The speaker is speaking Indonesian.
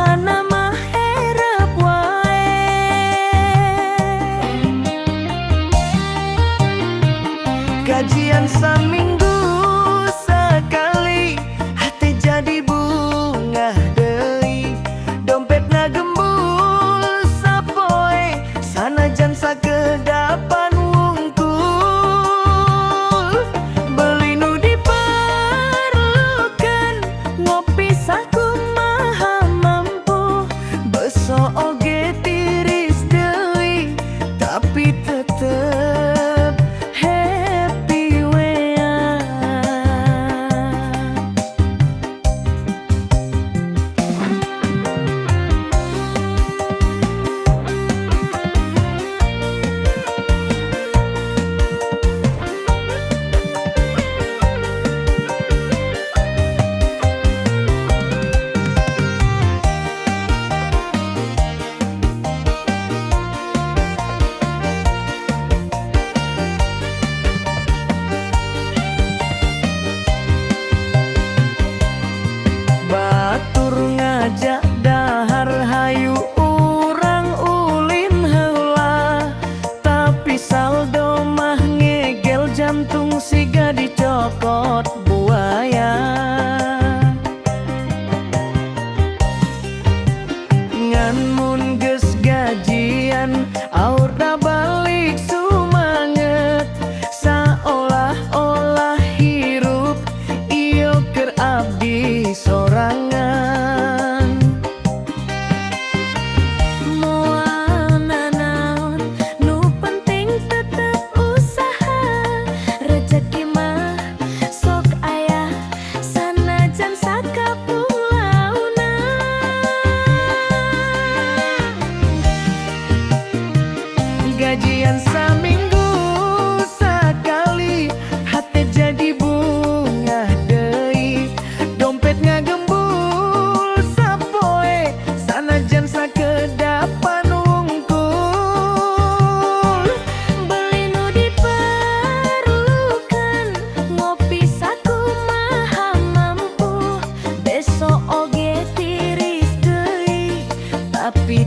sana mah herep wae. Gajian saminggu sekali, hati jadi bunga deui. Dompet ngagembul sapoe, sanajan sakedapan wungkul. Beli nu diperlukeun, ngopi sakumaha mampu. Beso oge tiris deui, tapi tetep happy wean. Batur ngajak dahar hayu urang ulin heula, tapi saldo mah ngegel jantung siga dicokot buaya. Ngan mun geus gajian aur da balik sumanget, saolah-olah hirup ieu keur abdi sorangan. Moal nanaon nu penting tetep usaha, rezeki mah sok aya sanajan sakapulauna. Gajian saminggu sekali, hati jadi bunga deui. Dompet ngagembul sapoe, sanajan sakedapan wungkul. Beli nu diperlukeun, ngopi sakumaha mampu. Besok oge tiris deui, tapi